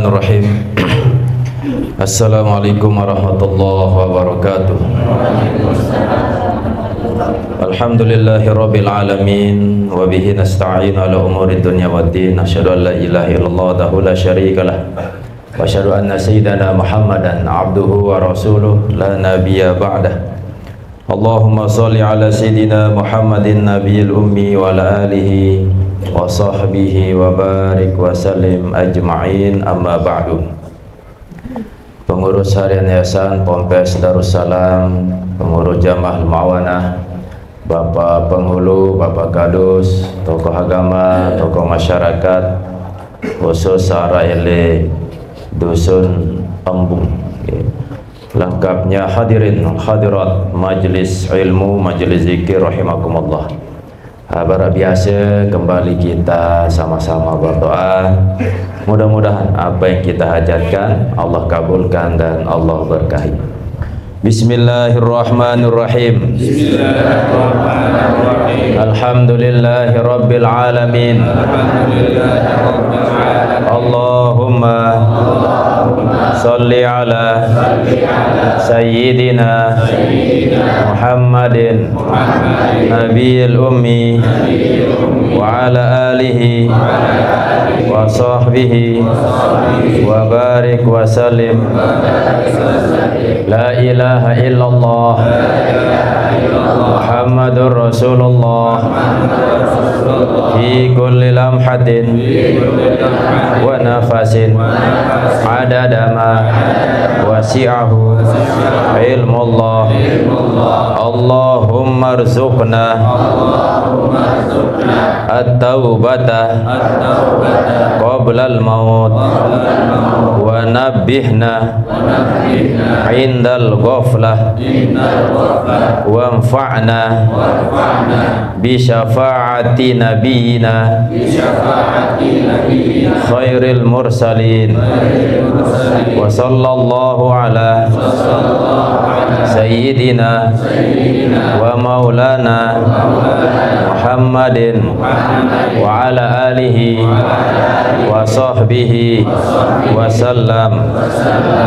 Bismillahirrahmanirrahim. Assalamualaikum warahmatullahi wabarakatuh. Alhamdulillahirabbil alamin wa bihi nasta'in ala umuri dunya waddin. Asyhadu an la ilaha illallah wahdahu la syarikalah wa asyhadu anna sayyidana Muhammadan abduhu wa rasuluh la nabiyya ba'dah. Allahumma shalli ala sayyidina Muhammadin nabiyil ummi wa ala alihi wa sahbihi wa barik wa sallim ajma'in, amma ba'du. Pengurus harian Yayasan Ponpes Darussalam, pengurus Jamaah Al-Mu'awanah, Bapak Penghulu, Bapak Kadus, tokoh agama, tokoh masyarakat, khusus RLE Dusun Embung, lengkapnya hadirin hadirat majelis ilmu, majelis zikir rahimakumullah. Kabar biasa, kembali kita sama-sama berdoa. Mudah-mudahan apa yang kita hajatkan Allah kabulkan dan Allah berkahi. Bismillahirrahmanirrahim. Bismillahirrahmanirrahim. Alhamdulillahi rabbil alamin. Allahumma salli ala sayyidina Muhammadin nabiyil ummi wa ala alihi wa sahbihi wa barik wa sallim. La ilaha illallah Muhammadur Rasulullah fi kulli lamhatin wa nafasin adada ma wasi'ahu ilmullah. Allahumma arzuqna at-taubata qabla al-maut wa nabbihna indal ghaflah wa anfa'na bi syafa'ati nabiyyina khairil mursalin wa sallallahu ala sayyidina wa maulana Muhammadin wa ala alihi wa sahbihi wa sallam,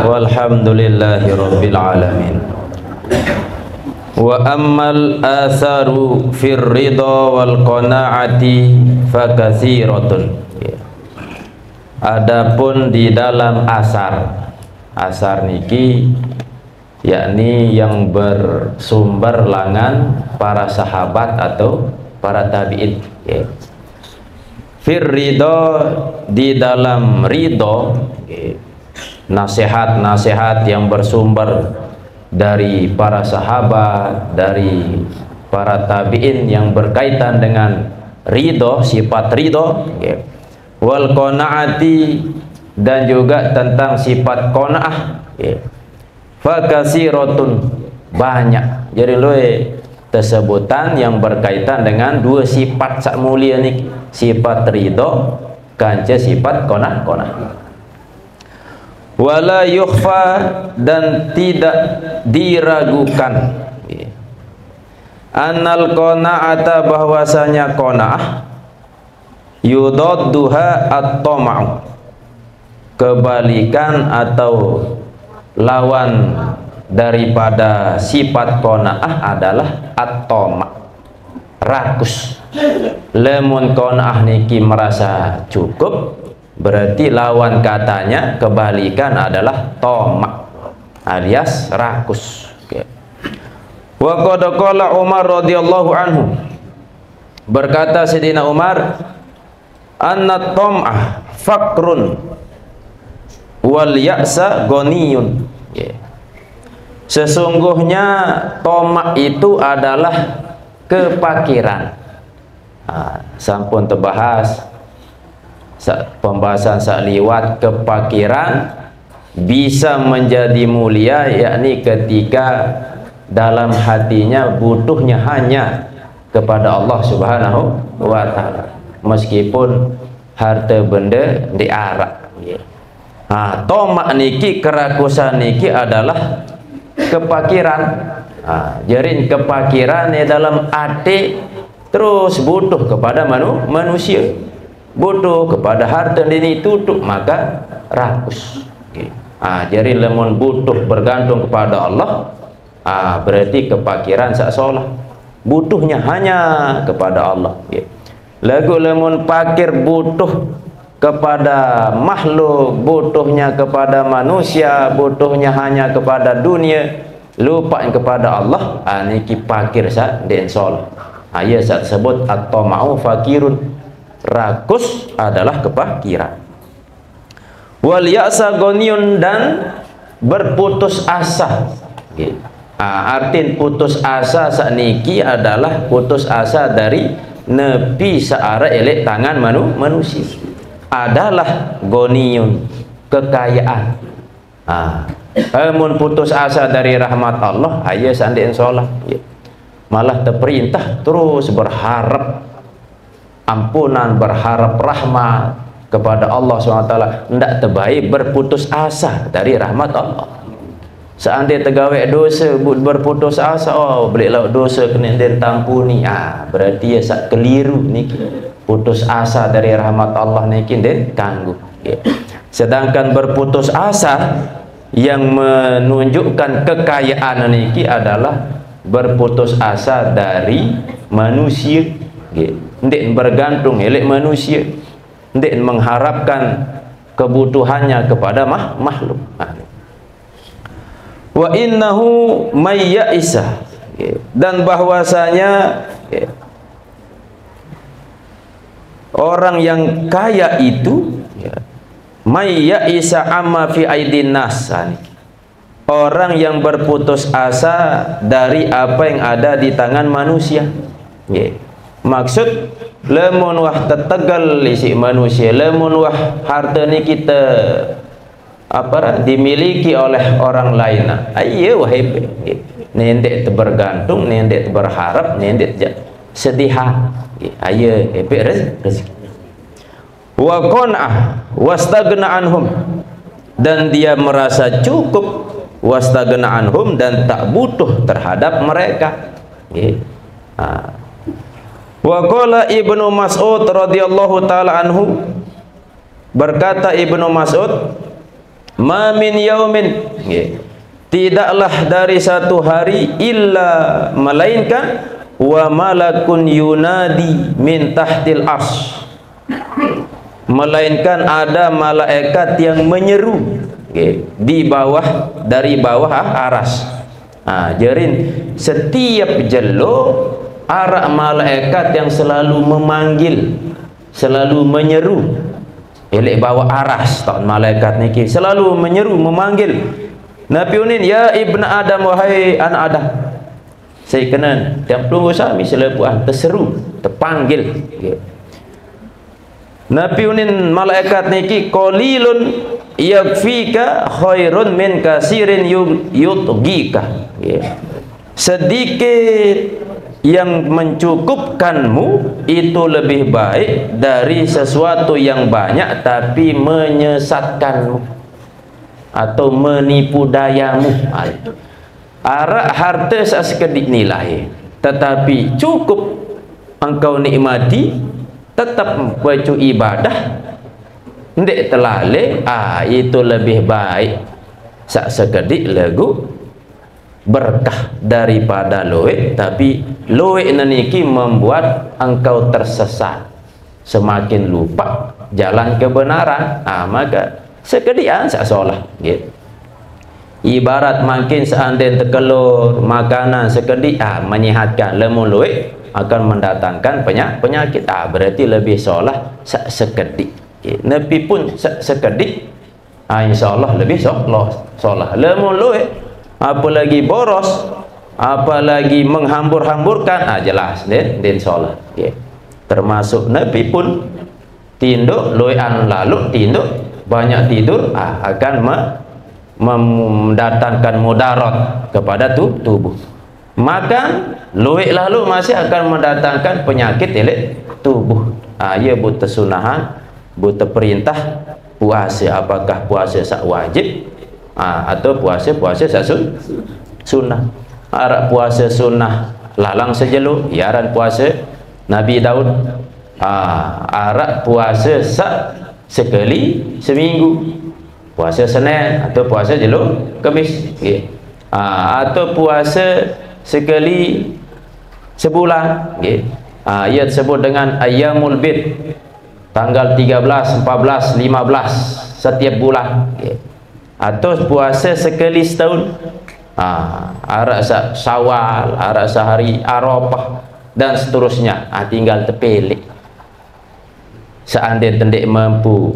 walhamdulillahi rabbil alamin. Wa ammal atharu fir ridha wal qanaati fakatsiratun. Adapun di dalam asar niki yakni yang bersumber langan para sahabat atau para tabi'in, fir ridha, di dalam ridha, nasihat-nasihat yang bersumber dari para sahabat, dari para tabi'in yang berkaitan dengan ridha, sifat ridha, wal qanaati, dan juga tentang sifat qanaah, fakasiratun, banyak. Jadi tesebutan yang berkaitan dengan dua sifat sak mulia nih, sifat ridho kance sifat qanaah. Wala yukhfa, dan tidak diragukan, annal qanaata, bahwasanya qanaah, yudadduha at-tama'u, kebalikan atau lawan daripada sifat qanaah adalah at-tama', rakus. Lemun qanaah niki merasa cukup, berarti lawan katanya kebalikan adalah tama' alias rakus. Wa qad qala Umar radhiyallahu anhu, berkata Sayyidina Umar, anna tam'ah fakrun wal ya'sa ghaniyun. Sesungguhnya tomak itu adalah kepakiran. Sampun terbahas pembahasan sakliwat, kepakiran bisa menjadi mulia yakni ketika dalam hatinya butuhnya hanya kepada Allah Subhanahu wa ta'ala, meskipun harta benda diarak. Tomak niki, kerakusan niki adalah kepakiran. Jarin kepakiran dalam hati terus butuh kepada manusia, butuh kepada harta ini tutup, maka rakus. Jadi lemon butuh bergantung kepada Allah, berarti kepakiran sak solah. Butuhnya hanya kepada Allah. Lagu lemon pakir butuh kepada makhluk, butuhnya kepada manusia, butuhnya hanya kepada dunia, lupa kepada Allah, niki pakir sak den solah. Ia sak sebut atau mau fakirun, rakus adalah kepakiran. Wal ya'sa goniun, dan berputus asa. Artin putus asa sakniki adalah putus asa dari nepi searah elek tangan manusia. Adalah goniun, kekayaan. Amun putus asa dari rahmat Allah, ayo sandi insyaallah. Malah terperintah terus berharap ampunan, berharap rahmat kepada Allah SWT. Tidak terbaik berputus asa dari rahmat Allah. Seandainya tergawai dosa berputus asa, belilah dosa kena den tampuni, berarti ya sak keliru niki. Putus asa dari rahmat Allah niki den tangguh. Sedangkan berputus asa yang menunjukkan kekayaan niki adalah berputus asa dari manusia. Ndik bergantung elek manusia, ndik mengharapkan kebutuhannya kepada makhluk. Wa innahu may ya'isa, dan bahwasanya orang yang kaya itu may ya'isa amma fi aidin nas, orang yang berputus asa dari apa yang ada di tangan manusia. Maksud lemun wah tetegal isi manusia, lemun wah harta ni kita dimiliki oleh orang lain, ayo wah nendek bergantung, nendek berharap, nendek sedihah, ayo rezeki. Wa qan'ah wastagna anhum, dan dia merasa cukup, wastagna anhum, dan tak butuh terhadap mereka. Wa qala Ibnu Mas'ud radhiyallahu taala anhu, berkata Ibnu Mas'ud, ma min yaumin, tidaklah dari satu hari, illa melainkan wa malakun yunadi min tahtil ars, melainkan ada malaikat yang menyeru di bawah, dari bawah aras. Jerin setiap jelo arak malaikat yang selalu memanggil, selalu menyeru. Elek bawa aras tak malaikat niki selalu menyeru, memanggil. Nabi unin, ya ibnu Adam, wahai anak Adam, saya kena tiap tunggu sami selepuan terseru, terpanggil. Nabi unin malaikat niki qalilun yakfika khairun min kasirin yutgika. Sedikit yang mencukupkanmu itu lebih baik dari sesuatu yang banyak tapi menyesatkanmu atau menipu dayamu. Arak harta sekedik nilai, tetapi cukup engkau nikmati, tetap baca ibadah, ndak terlalai, itu lebih baik sekedik lagu berkah daripada loe, tapi loe naniki membuat engkau tersesat, semakin lupa jalan kebenaran. Maka sekedian seolah gitu. Ibarat makin seandainya terkelur makanan sekedik menyehatkan, lemun loe akan mendatangkan penyakit. Berarti lebih seolah sekedik. Nabi pun sekedik, insyaallah lebih seolah lemun loe apalagi boros, apalagi menghambur-hamburkan, jelas den sholat. Termasuk Nabi pun tinduk loean lalu tinduk banyak tidur, akan mendatangkan mudarat kepada tubuh. Makan loe lalu masih akan mendatangkan penyakit elek tubuh. Ia buta sunahan, buta perintah puasa, apakah puasa sak wajib atau puasa sak sunnah. Arak puasa sunnah lalang sejeluk, yaran puasa Nabi Daud. Arak puasa sak sekali seminggu, puasa Senin atau puasa Jeluk Khamis, okay. Atau puasa sekali sebulan, okay. Ia disebut dengan Ayyamul Bid, tanggal 13, 14, 15 setiap bulan, okay. Atau puasa sekali setahun, Arafah Syawal, Arafah hari Arafah dan seterusnya. Tinggal terpilih. Seandainya tidak mampu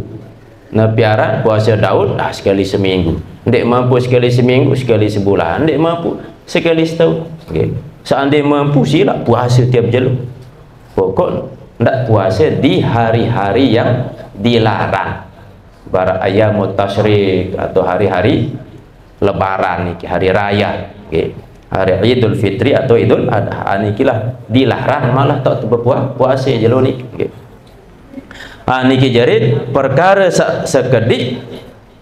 nepiaran puasa Daud, sekali seminggu. Tidak mampu sekali seminggu, sekali sebulan. Tidak mampu sekali setahun, okay. Seandainya mampu sila puasa tiap Jeluk. Pokok tidak puasa di hari-hari yang dilarang, bara ayamut tasyrik atau hari-hari lebaran, hari raya, okay. Hari Idul Fitri atau Idul Adha, nikilah dilarang, malah tak puasa Jeluk ni, okay. Niki jarit perkara sekedik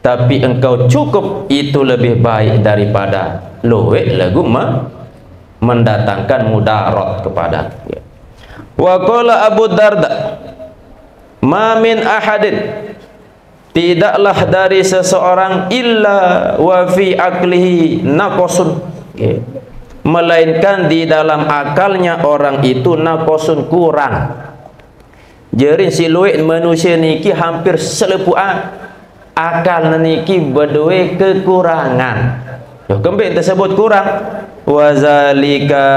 tapi engkau cukup, itu lebih baik daripada luwek lagu mendatangkan mudarat kepada, okay. Wa qala Abu Darda, ma min ahadin, tidaklah dari seseorang, illa wa fi aklihi naqasun, okay. Melainkan di dalam akalnya orang itu naqasun, kurang. Jadi siluet manusia niki hampir selepuan akal niki berdua kekurangan. Kembali tersebut kurang. Wazalika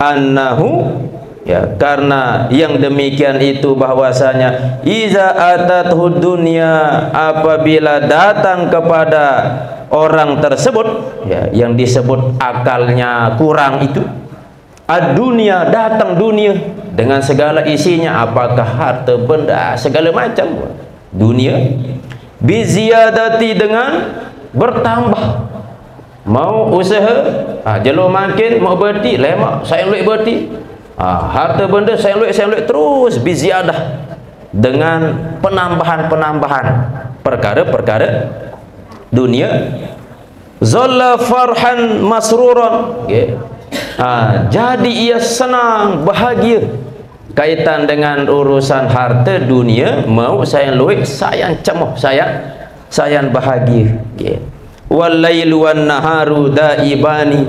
annahu, ya, karena yang demikian itu bahwasanya iza atathu dunya, apabila datang kepada orang tersebut, ya, yang disebut akalnya kurang itu, ad-dunya, datang dunia dengan segala isinya, apakah harta benda segala macam dunia, biziyadati, dengan bertambah. Mau usaha, jelur makin mau berti, lemak saya luik berti, harta benda saya luik terus biziyadah, dengan penambahan perkara-perkara dunia. Zalla farhan masruran, okay. Jadi ia senang bahagia kaitan dengan urusan harta dunia. Mau saya luik, sayang cemoh, sayang bahagia, okay. Wal lailu wan naharu daibani,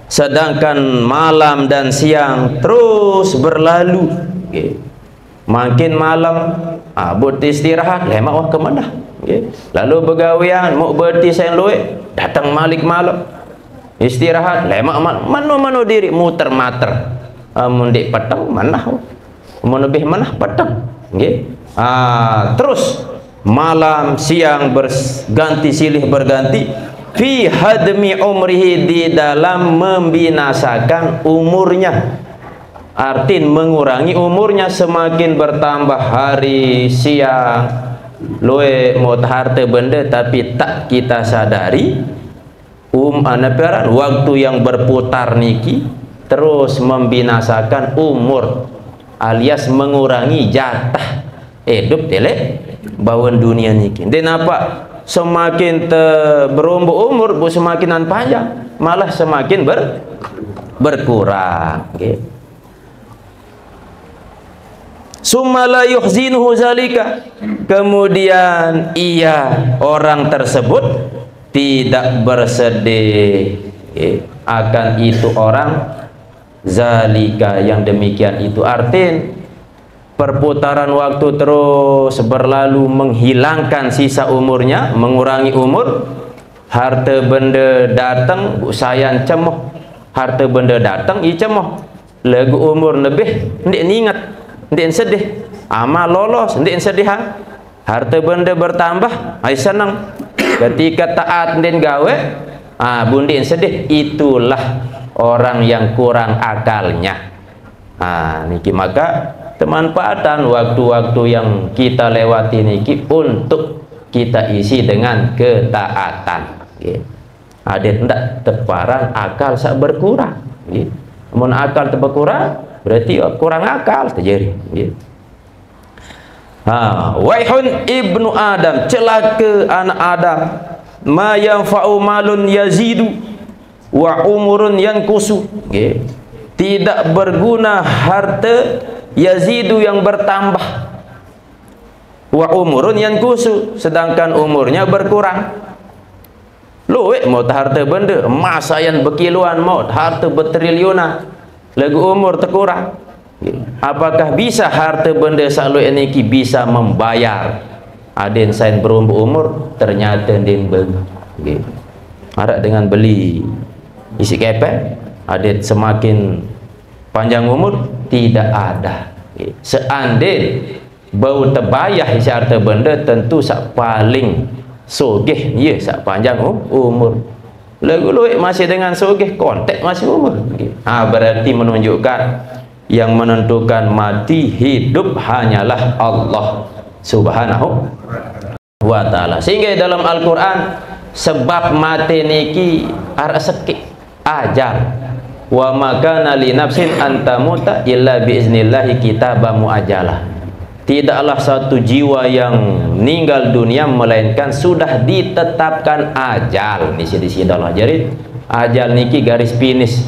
sedangkan malam dan siang terus berlalu, okay. Makin malam buat istirahat, lemak wah kemana, okay. Lalu begawian mau berti saya luik, datang malik malam istirahat, lemak mana diri muter-mater, mundik petang mana mau lebih mana petang, okay. Terus malam siang berganti silih berganti, fi hadmi umrihi, di dalam membinasakan umurnya, artin mengurangi umurnya. Semakin bertambah hari siang loe mau harta benda, tapi tak kita sadari anapiaran waktu yang berputar niki terus membinasakan umur, alias mengurangi jatah hidup telek bawan dunia niki. Dan apa, semakin berumur umur semakin panjang, malah semakin berkurang, okay. Summa la yuhzinuhu zalika, kemudian orang tersebut tidak bersedih, okay, akan itu orang zalika, yang demikian itu. Artin perputaran waktu terus berlalu menghilangkan sisa umurnya, mengurangi umur. Harta benda datang sayang cemoh, harta benda datang cemoh, lagu umur lebih ndik ingat, ndik sedih, amal lolos ndik sedih. Harta benda bertambah ai senang, ketika taat ndik gawe bundi sedih. Itulah orang yang kurang akalnya. Niki maka kemanfaatan waktu-waktu yang kita lewati niki untuk kita isi dengan ketaatan, okay. Ada tidak terparang akal sak berkurang, okay. Mun akal berkurang berarti kurang akal terjadi, okay. Waihun ibnu Adam, celaka anak Adam, ma yanfa'u malun yazidu wa umurun yankusu, okay. Tidak berguna harta yazidu yang bertambah, wa umurun yankusu, sedangkan umurnya berkurang. Luwek maut harta benda, emas yang berkiluan maut, harta bertriliunan, lagu umur terkurang. Apakah bisa harta benda sakluek niki bisa membayar aden sain berumur ternyata din beli. Harap dengan beli isi kepek aden semakin panjang umur tidak ada. Seandainya bau terbayar isi harta benda tentu sak paling sogeh ya sak panjang umur. Lagu luik masih dengan sogeh kontek masih umur. Berarti menunjukkan yang menentukan mati hidup hanyalah Allah Subhanahu wa ta'ala. Sehingga dalam Al-Quran sebab mati niki arah sekik ajal. Wa makana li nafsin antamuta illa biiznillahi kitabamu ajalah. Tidaklah satu jiwa yang meninggal dunia melainkan sudah ditetapkan ajal. Di sini adalah jadi ajal niki garis finish.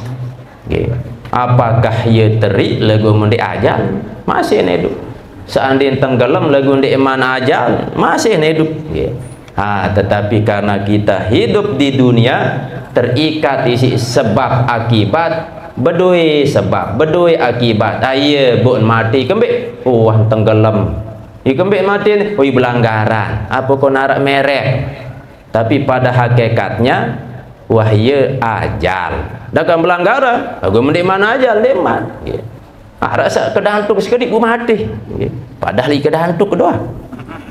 Apakah ia terik lagu mendik ajal masih hidup. Seandainya tenggelam lagu mendik mana ajal masih hidup. Tetapi karena kita hidup di dunia terikat isi sebab akibat, bedui sebab bedui akibat. Aye bun mati kembik tenggelam kembik mati belanggaran apa kau narak merek, tapi pada hakikatnya wahya ajal dakan belanggaran aku mendik mana ajal deman rasa kedantuk sekedik ku mati padahal kedantuk kedua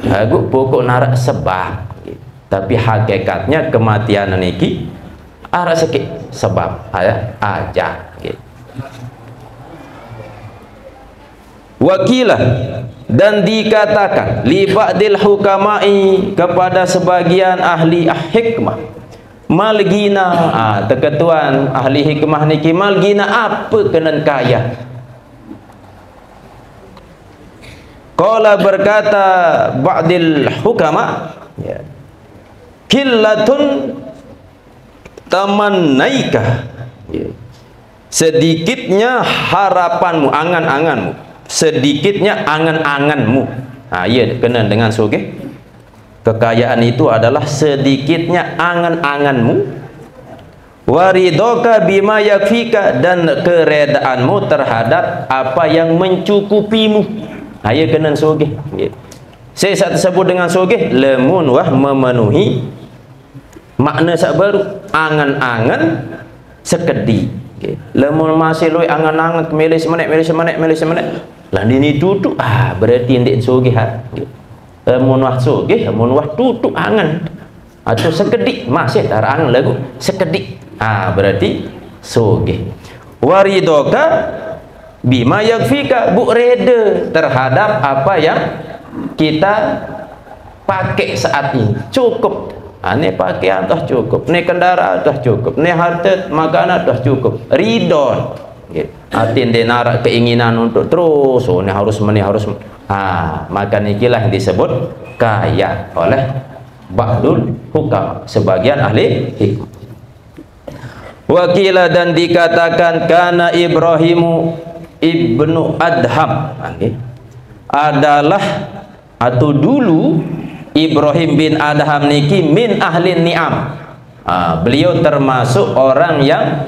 aku pokok narak sebab, tapi hakikatnya kematian niki arah sikit sebab aja. Wakilah dan dikatakan li ba'dil hukamai kepada sebagian ahli hikmah malgina terketuan ahli hikmah niki malgina apa kenan kaya. Qala berkata ba'dil hukama killatun tamannaika, sedikitnya harapanmu, angan-anganmu, sedikitnya angan-anganmu. Ia kena dengan sugih. Kekayaan itu adalah sedikitnya angan-anganmu. Waridoka bima yakfika, dan keredaanmu terhadap apa yang mencukupimu. Ia kena sugih. Saya tersebut dengan sugih lemun wah memenuhi makna sak baru angan-angan sekedi. Lemun masih luy angan-angan milih semenit lah ini tutup berarti ndik sugih lemun wah sugih lemun wah tutup angan atau sekedi masih tarang lagu sekedi berarti sugih. Waridoka bima yakfika, bu reda terhadap apa yang kita pakai saat ini cukup. Ini pakaian dah cukup, ini kendaraan dah cukup, ini harta makanan dah cukup, ridon. Artinya dia narak keinginan untuk terus, ini harus maka inilah yang disebut kaya oleh ba'dul hukam, sebagian ahli hikmah. Wakila dan dikatakan karena Ibrahimu ibnu Adham adalah atau dulu Ibrahim bin Adham niki min ahli ni'am. Beliau termasuk orang yang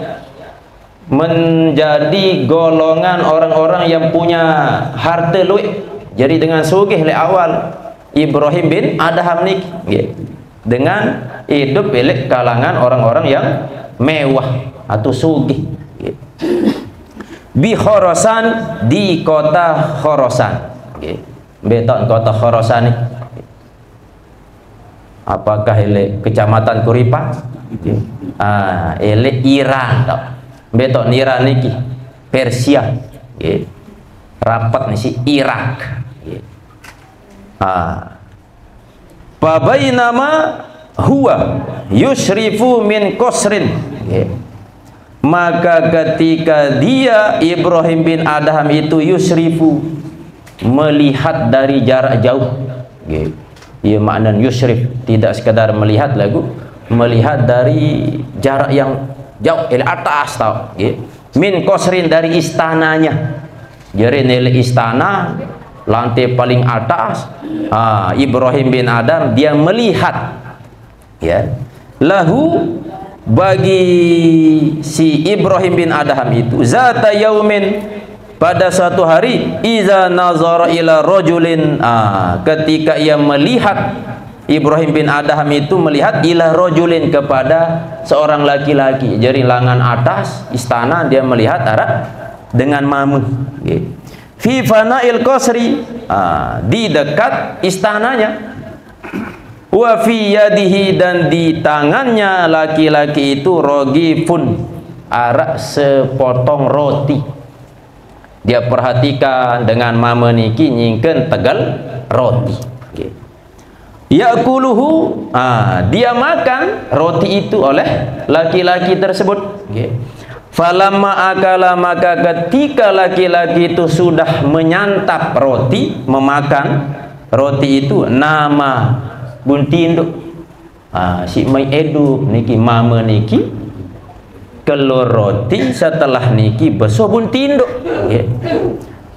menjadi golongan orang-orang yang punya harta luwih. Jadi dengan sugih le awal Ibrahim bin Adham niki dengan hidup milik kalangan orang-orang yang mewah atau sugih. Bi Khorasan, di kota Khorasan. Beton kota Khorasan ini. Apakah ele kecamatan Kuripan? Ele Iran tau. Betok Iran niki Persia. Rapat nih si Irak. Pabainama huwa yusrifu min qasrin. Maka ketika dia Ibrahim bin Adham itu yusrifu melihat dari jarak jauh. Ia makna yusrif tidak sekadar melihat lagu, melihat dari jarak yang jauh dari atas tau. Min qasrin dari istananya. Jadi nilai istana lantai paling atas. Ibrahim bin Adham dia melihat, ya, lahu bagi si Ibrahim bin Adham itu, zata yaumin, pada suatu hari, iza nazara ila rajulin, ketika ia melihat, Ibrahim bin Adham itu melihat ila rajulin, kepada seorang laki-laki. Jadi langan atas istana dia melihat arah dengan mamun, fi fana'il qasri, di dekat istananya, wa fi yadihi, dan di tangannya laki-laki itu rogifun, arak sepotong roti. Dia perhatikan dengan mama niki nyingken tegal roti. Ya'kuluhu, dia makan roti itu oleh laki-laki tersebut. Falamma akala, maka ketika laki-laki itu sudah menyantap roti, memakan roti itu, nama bunti induk, si mai edu niki mama niki kelur roti, setelah niki besok bunti induk.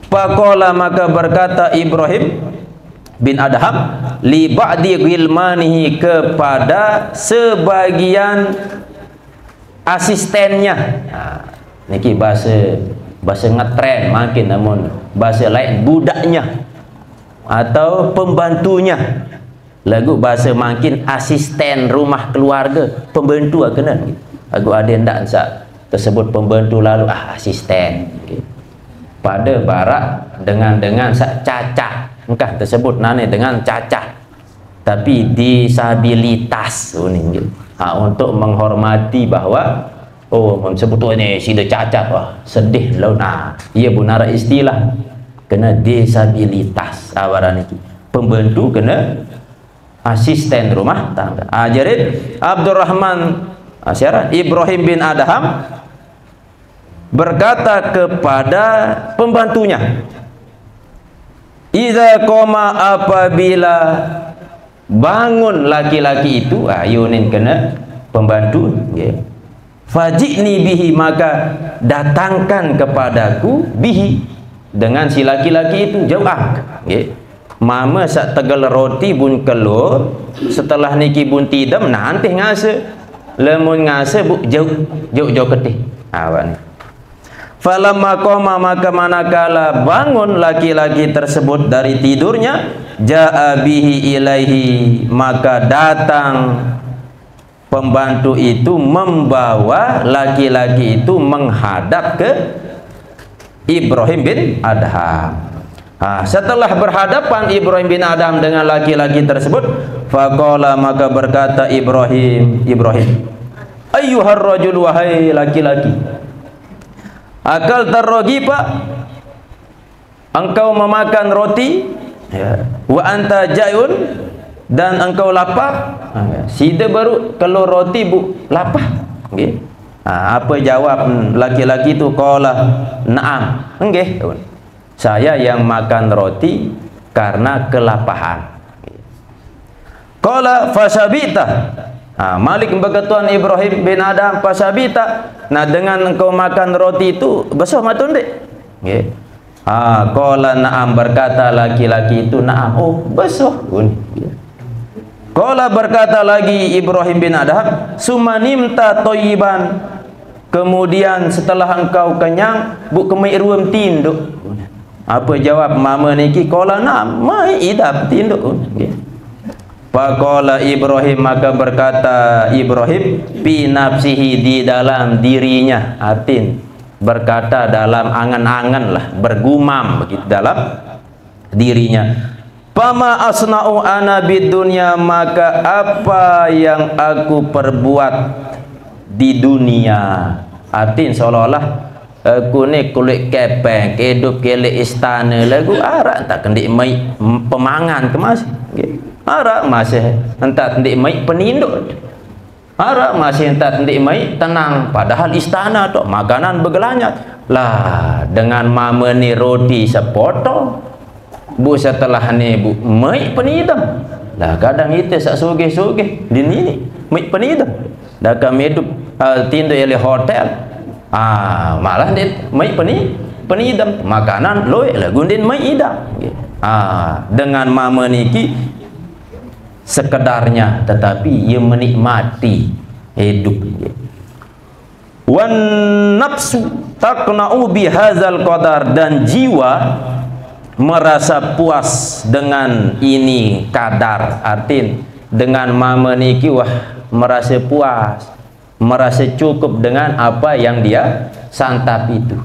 Faqala, maka berkata Ibrahim bin Adham li ba'di ghilmanihi, kepada sebagian asistennya. Niki bahasa ngetren makin, namun bahasa lain budaknya atau pembantunya. Lagu bahasa makin asisten rumah keluarga, pembantu kena. Aku ada ndak tersebut pembantu lalu asisten. Pada barak dengan sak cacah, engkah tersebut nane dengan cacah, tapi disabilitas untuk menghormati bahwa sebetulnya sida cacat, wah sedih lah. Ia bunara istilah kena disabilitas awaran iki. Pembantu kena asisten rumah tangga. Jadi Abdurrahman Syarat Ibrahim bin Adham berkata kepada pembantunya, idza qoma, apabila bangun laki-laki itu, yunin kena pembantu, fajini bihi, maka datangkan kepadaku, bihi, dengan si laki-laki itu, jauh mama sak tegal roti bun kelur, setelah niki bun tidam nanti ngase, lemun ngase bu jauh ketih awan. Falamma qoma, maka manakala bangun laki-laki tersebut dari tidurnya, jaa bihi ilaihi, maka datang pembantu itu membawa laki-laki itu menghadap ke Ibrahim bin Adham. Setelah berhadapan Ibrahim bin Adham dengan laki-laki tersebut, faqala, maka berkata Ibrahim, ayyuhar rajul, wahai laki-laki, akal tarrogi, pak, engkau memakan roti, wa anta ja'un, dan engkau lapar. Sida baru kalau roti bu lapar. Apa jawab laki-laki itu? Qala na'am, nggih, saya yang makan roti karena kelaparan. Qala fasabita, Malik berkatuan Ibrahim bin Adham, fasabita, nah dengan engkau makan roti itu besok matun dek. Qala na'am, berkata laki-laki itu na'am, oh besok. Qala, berkata lagi Ibrahim bin Adham, sumanimta toyiban, kemudian setelah engkau kenyang bu kemai ruam tinduk. Apa jawab mama niki? Qala na'am, mai idap tinduk. Faqala Ibrahim, maka berkata Ibrahim, fi nafsihi, di dalam dirinya, artin berkata dalam angan-angan lah, bergumam begitu dalam dirinya. Fama asna'u ana bid dunya, maka apa yang aku perbuat di dunia, artin seolah-olah aku ni kulit kepeng hidup kelek istana lagu arak tak kendik mai pemangan ke masih arak masih entat kendik mai peninduk, arak masih entat kendik mai tenang, padahal istana tu makanan bergelanyat lah. Dengan mama ni roti sepotong bu, setelah ni bu mai penidam lah. Kadang itu sak sugih-sugih di ni mai penidam dah kami hidup tindu oleh hotel, malah dia mai pani penidam makanan loe lagu din mai ida. Dengan mama niki sekedarnya, tetapi ia menikmati hidup. Wan nafsu taqna'u bihadzal qadar, dan jiwa merasa puas dengan ini kadar. Artin dengan mama niki wah merasa puas, merasa cukup dengan apa yang dia santap itu.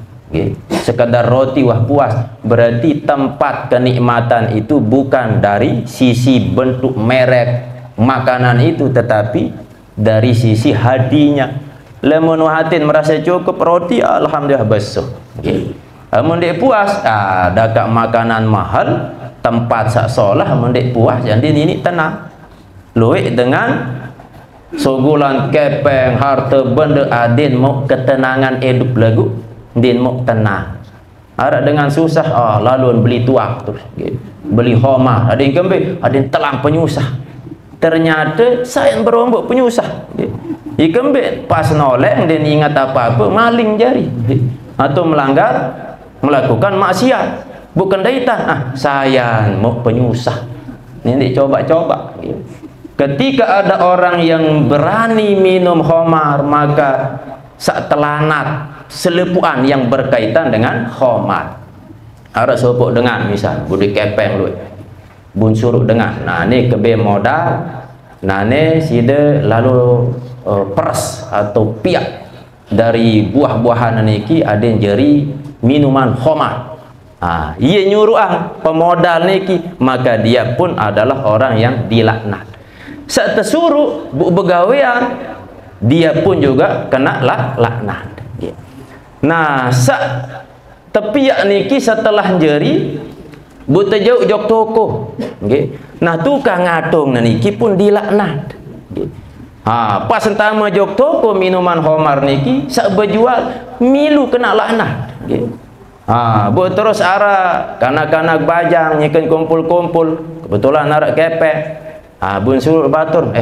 Sekadar roti wah puas. Berarti tempat kenikmatan itu bukan dari sisi bentuk merek makanan itu, tetapi dari sisi hadinya. Lemon wahatin merasa cukup roti, alhamdulillah besok. Amun dek puas, dapat makanan mahal, tempat sak solah, amun dek puas, jadi ini tenang. Luik dengan sogulan kepeng harta benda adin mau ketenangan hidup lagu. Din mau tenang. Ada dengan susah, lalu beli tuak terus, beli homa, ada yang kembali, ada yang telang penyusah. Ternyata saya berombok penyusah. Ikembek pas noleng dan ingat apa-apa maling jari atau melanggar, melakukan maksiat, bukan daitan. Saya mau penyusah. Ini coba-coba. Ketika ada orang yang berani minum khamar, maka sak telanat selepuan yang berkaitan dengan khamar. Ada sopok dengan misal budi kepeng lu bun suruh dengan, nah ini kebe modal, nah ini sida lalu pers atau piak dari buah-buahan niki ada yang jeri minuman khamar. Ia nyuruh pemodal niki, maka dia pun adalah orang yang dilaknat. Saat tersuruh bu begawean, dia pun juga kena laknat. Nah, tepiak niki setelah jeri buta jauh jok toko. Nah, tukang ngatung niki pun dilaknat. Pas entama jok toko minuman khamar niki sak berjual milu kena laknat. Bu terus arah kanak-kanak bajang nyikan kumpul-kumpul, kebetulan narak kepek. Bun suruh batur,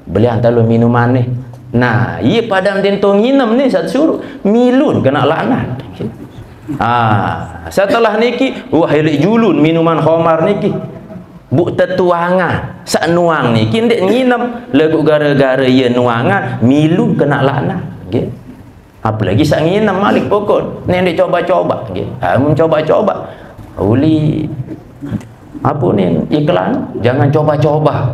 beli hantar lu minuman nih. Nah, iya padang dentong nginem nih saat suruh milun kena laknat. Setelah niki wah helik julun minuman khamar niki. Bu tetuanga sak nuang niki ndek nginem lagu gara-gara ia nuangan milun kena laknat. Apalagi sak nginem malik pokok. Nek coba-coba nggih. Mun coba-coba uli apa nih iklan jangan coba-coba.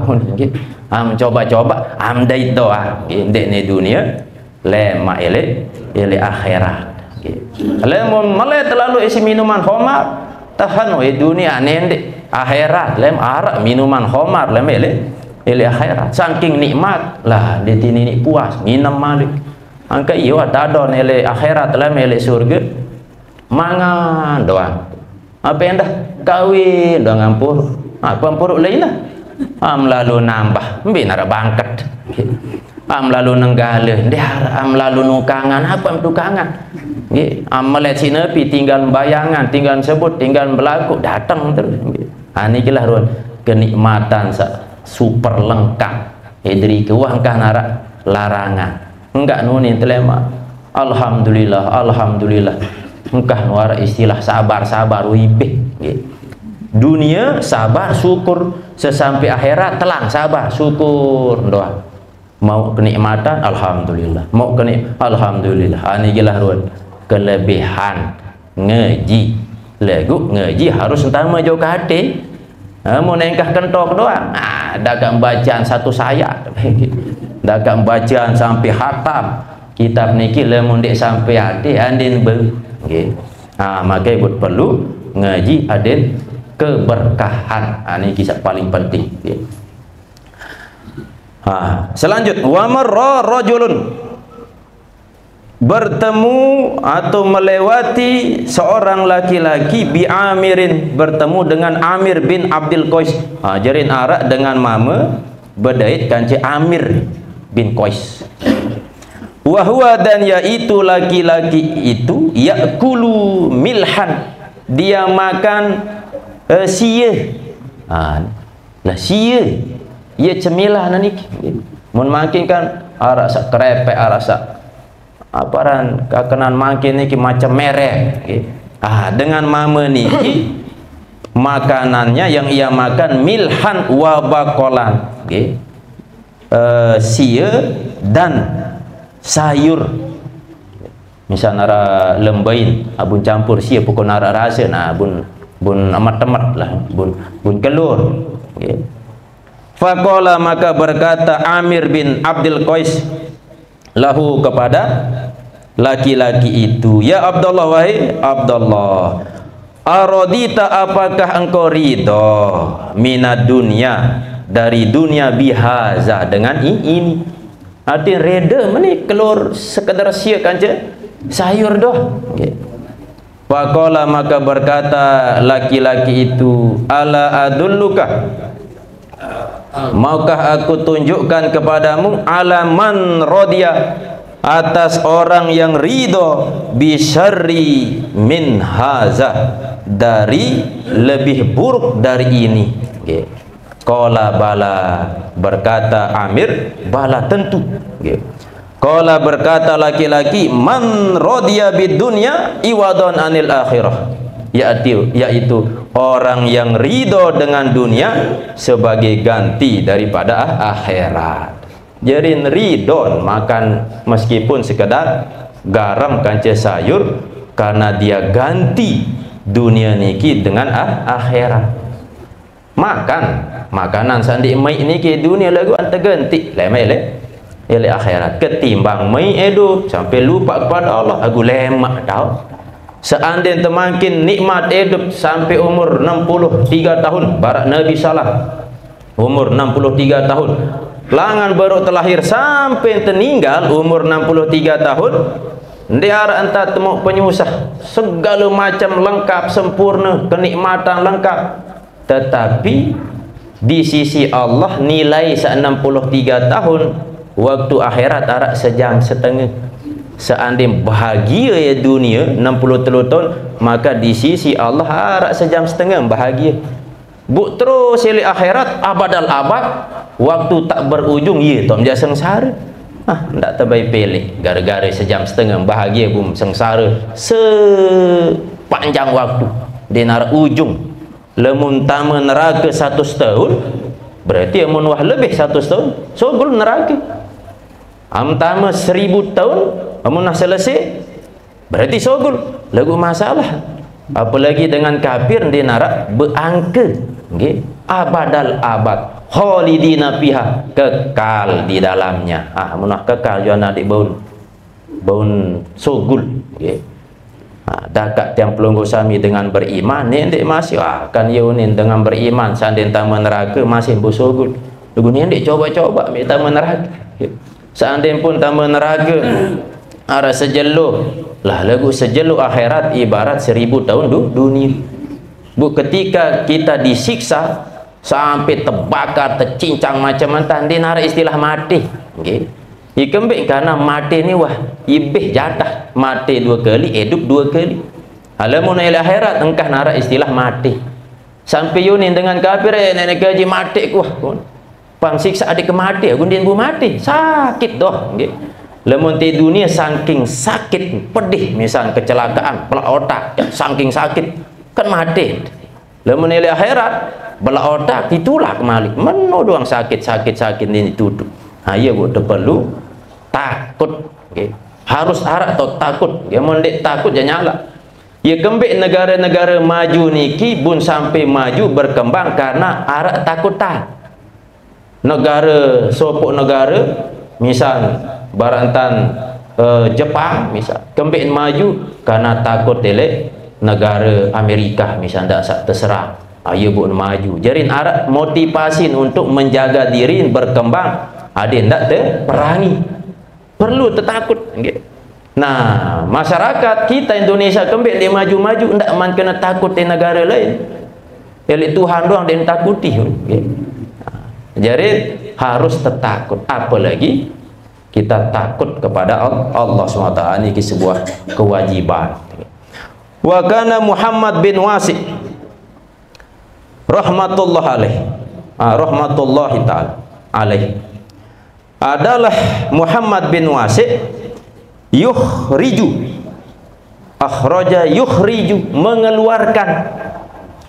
Coba-coba amdai doa indek ni dunia lema ele akhirat. Lemon male terlalu isi minuman khamar tahan dunia nendek akhirat lem arak minuman khamar lem ele akhirat saking nikmat lah dia tini puas minum malik angka iyo tadon ele akhirat lem ele surga mangan doang apa endah kawin doang ngampur pampuruk lain lah lalu nambah binar bangket lalu nenggale dia lalu nukangan apa tukangan amalet sinepi tinggal bayangan tinggal sebut tinggal berlaku datang terus ini lah ruan kenikmatan super lengkap dari kewangkah narak larangan enggak nuni telema alhamdulillah alhamdulillah engkah nuara istilah sabar wibeh dunia sabar syukur sesampai akhirat telang sabar syukur doa mau kenikmatan alhamdulillah mau alhamdulillah ini gila ruan kelebihan ngaji lagu ngaji harus entama jauh ke hati mau nengkah kentok doang dagang bacaan satu sayat dagang bacaan sampai hatam kitab niki lemun dek sampai hati andin ber maka buat perlu ngaji adin keberkahan. Ini kisah paling penting. Selanjutnya wa marra rajulun bertemu atau melewati seorang laki-laki bi Amirin bertemu dengan Amir bin Abdul Qais. Jarin arak dengan mama berdait kanci Amir bin Qais. Wahwa dan yaitu laki-laki itu yakulu milhan dia makan sia lah sia ia cemilah niki mun makin kan arak sak krepek arak sak aparan kakenan makin niki macam merek Dengan mama niki makanannya yang ia makan milhan wa bakolan, okay. Sia dan sayur. Misal nara lembain, abun campur sia pukul nara rasa, nah bun amat-amat lah, bun kelur. Okay. Faqala, maka berkata Amir bin Abdul Qais lahu kepada laki-laki itu, ya Abdullah, wahai Abdullah, aradita, apakah engkau ridho minad dunya, dari dunia, bihaza, dengan ini. Artinya reda meni kelur sekedar sia kanca sayur doh. Okay. Faqala, maka berkata laki-laki itu, ala adulluka, maukah aku tunjukkan kepadamu, ala man radiya, atas orang yang ridho, bisyarri min haza, dari lebih buruk dari ini. Okay. Qala bala, berkata Amir, bala tentu. Okay. Qala, berkata laki-laki, man radiya bid dunya iwadon anil akhirah, yaitu orang yang ridho dengan dunia sebagai ganti daripada akhirat. Jadi ridho makan meskipun sekedar garam kanca sayur, karena dia ganti dunia niki dengan akhirat. Makanan sandi mai niki dunia lagu anta ganti lemai le akhirat, ketimbang mai hidup sampai lupa kepada Allah, aku lemak tau. Seandainya temakin nikmat hidup sampai umur 63 tahun, barak Nabi salah umur 63 tahun, langan baru terlahir sampai tertinggal umur 63 tahun, dia anta temu penyusah, segala macam lengkap, sempurna, kenikmatan lengkap, tetapi di sisi Allah nilai 63 tahun, waktu akhirat arak sejam setengah. Seandainya bahagia ya dunia 63 tahun, maka di sisi Allah arak sejam setengah bahagia. Buk terus sili akhirat abadal abad, waktu tak berujung, ya tom dia sengsara. Ndak terbaik pilih gara-gara sejam setengah bahagia bum sengsara sepanjang waktu di nara ujung. Lemun tama neraka 100 tahun, berarti amun wah lebih 100 tahun sogul neraka. Tama 1000 tahun, amun nah selesai berarti sogul lagu masalah. Apalagi dengan kafir di neraka berangka, okay. Abadal abad, khalidina fiha, kekal di dalamnya. Munah kekal jana di baun sogul, okay. Dakat yang pelunggu sami dengan beriman ni ndik masih kan yunin dengan beriman sandin tamu neraka masih busogul. Lugu ni ndik coba-coba mi tamu neraka. Seandainya pun tamu neraka ara sejeluh lah, lagu sejeluh akhirat ibarat 1000 tahun dunia. Bu, ketika kita disiksa sampai terbakar, tercincang macam mana, di nara istilah mati, okay. Ikembik karena mati ni wah ibih jatah, mati 2 kali, hidup 2 kali. Alamun ila akhirat engkah nara istilah mati. Sampai yunin dengan kafir nenek gaji mati ku. Pang siksa adik mati, aku din bu mati, sakit doh. Okay. Lamun di dunia saking sakit, pedih, misal kecelakaan, pelak otak, ya, saking sakit kan mati. Lamun ila akhirat belak otak ditulak kembali. Meno doang sakit ini tutup. Ya bu perlu takut, okay. Harus arak atau takut, ya mondek takut jangan nyala. Ya kembik negara-negara maju niki bun sampai maju berkembang karena arak takut tak. Negara sopok negara misal barantan Jepang misal kembik maju karena takut elek negara Amerika misal ndak terserah. Ayo bu maju. Jarin arak motivasi untuk menjaga diri berkembang. Ada ndak perangi, perlu tertakut. Okay. Nah, masyarakat kita Indonesia kembali dia maju-maju ndak man kena takut di negara lain. Elit Tuhan doang dia takuti. Okay. Jadi harus tertakut. Apalagi kita takut kepada Allah SWT, ini sebuah kewajiban. Wa kana Muhammad bin Wasi rahmatullah alaih, rahmatullahi ta'ala alaih, adalah Muhammad bin Wasi yukhriju akhraja yukhriju, mengeluarkan.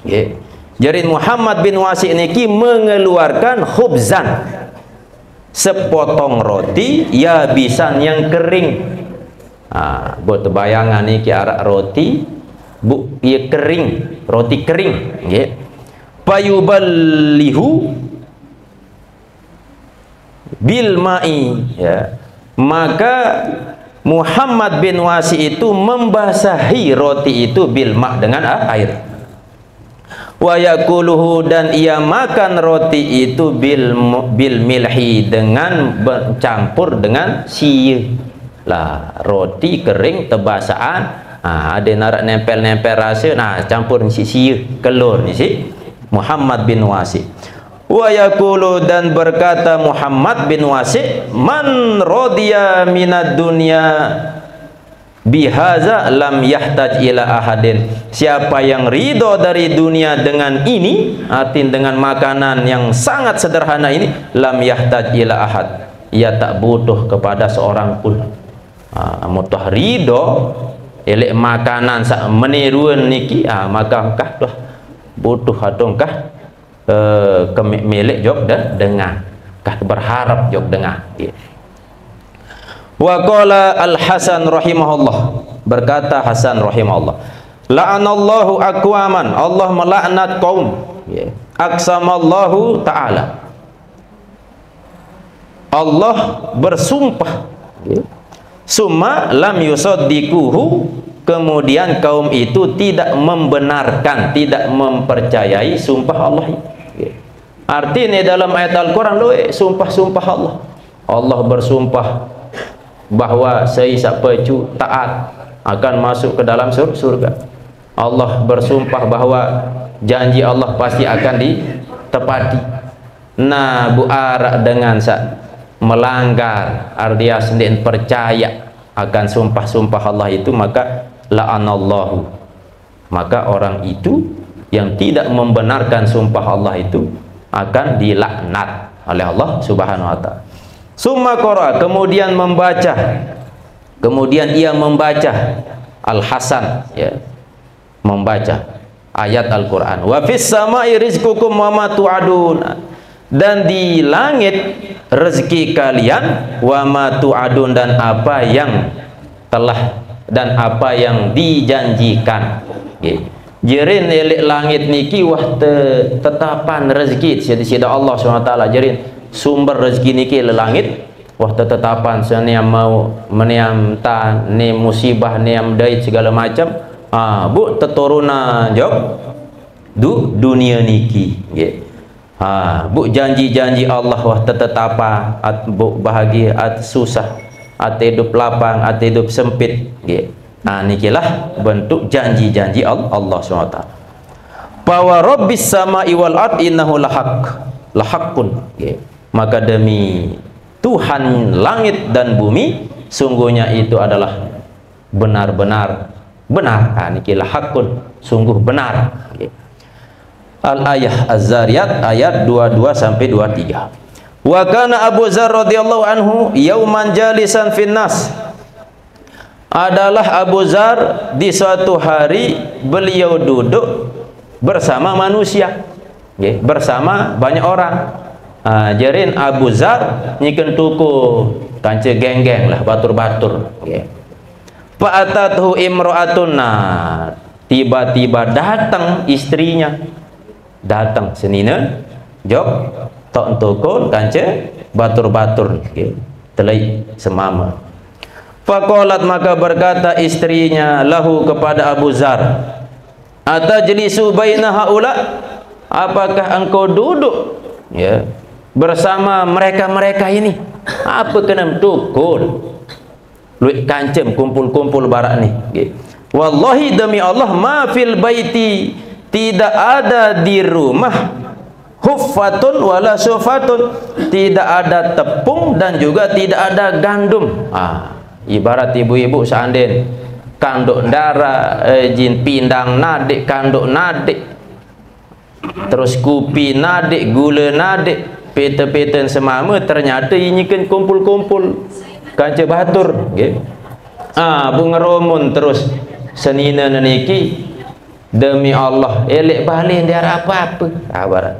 Okay. Jadi Muhammad bin Wasi' niki mengeluarkan khubzan, sepotong roti yabisan yang kering. Buat bayangan niki arak roti bu ia kering, roti kering. Okay. Payuballihu bil ma'i, ya. Maka Muhammad bin Wasi' itu membasahi roti itu bil ma' dengan air. Wa yakuluhu, dan ia makan roti itu bil milhi, dengan bercampur dengan siye. Lah roti kering tebasaan, ada narak nempel-nempel rasa, campur si siye kelur ni si Muhammad bin Wasi'. Wa yakulu, dan berkata Muhammad bin Wasi', man radiya minad dunya bihaza lam yahtaj ila ahadin. Siapa yang ridho dari dunia dengan ini, artinya dengan makanan yang sangat sederhana ini, lam yahtaj ila ahad, ia tak butuh kepada seorang pun. Mutah ridho elek makanan sak meniruan niki, maka kah butuh atongkah milik jog dengar, kah berharap jog dengar. Wa qala Al-Hasan rahimahullah, berkata Hasan rahimahullah, la'anallahu aqwaman, Allah melaknat kaum, aqsamallahu ta'ala, Allah bersumpah, summa lam yusaddikuhu, kemudian kaum itu tidak membenarkan, tidak mempercayai sumpah Allah. Artinya dalam ayat Al-Quran sumpah-sumpah Allah, Allah bersumpah bahwa siapa cu taat akan masuk ke dalam surga. Allah bersumpah bahwa janji Allah pasti akan ditepati. Nah, bu arak dengan melanggar, artinya sendiri percaya akan sumpah-sumpah Allah itu, maka la'anallahu, maka orang itu yang tidak membenarkan sumpah Allah itu akan dilaknat oleh Allah Subhanahu wa ta'ala. Summa qara, kemudian membaca, kemudian ia membaca Al-Hasan, ya, membaca ayat Al-Quran. Wa fis samai rizqukum wa ma tu'adun, dan di langit rezeki kalian, wa ma tu'adun, dan apa yang telah, dan apa yang dijanjikan. Jerin elek langit niki wah tetapan rezeki sida Allah SWT. Jerin sumber rezeki niki le langit wah tetapan seniam mau meniam tan ni musibah niam dait segala macam, bu teturuna jog dunia niki, bu janji-janji Allah wah tetapa at bu bahagia at susah, at hidup lapang, at hidup sempit, nikilah bentuk janji-janji Allah SWT. Bahwa Rabbis samai wal ard innahu lahaqqun, maka demi Tuhan langit dan bumi, sungguhnya itu adalah benar-benar benar. Nikilah haqqun, sungguh benar. Al-ayah Az-Zariyat ayat 22 sampai 23. Wa kana Abu Dzar radhiyallahu anhu yauman jalisan finnas, adalah Abu Dzar di suatu hari beliau duduk bersama manusia, bersama banyak orang. Jerin Abu Dzar nyiken tuku kance geng-geng lah, batur-batur. Fa'atathu imra'atun, tiba-tiba datang istrinya, datang senina jog tok tukul kance batur-batur, telai semama. Faqalat, maka berkata istrinya lahu kepada Abu Dzar, atajlisu baina haula, apakah engkau duduk bersama mereka-mereka ini? Apa kena tukul luit kancem kumpul-kumpul barak ni? Wallahi, demi Allah, ma fil baiti, tidak ada di rumah, huffatun wala sufatun, tidak ada tepung dan juga tidak ada gandum. Ibarat ibu-ibu seandainya kanduk darah, jin pindang nadik, kanduk nadik, terus kupi nadik, gula nadik, peta-peta semama, ternyata ini kan kumpul-kumpul kanca batur, bunga romun terus senina niki demi Allah elek balik dia apa-apa barat.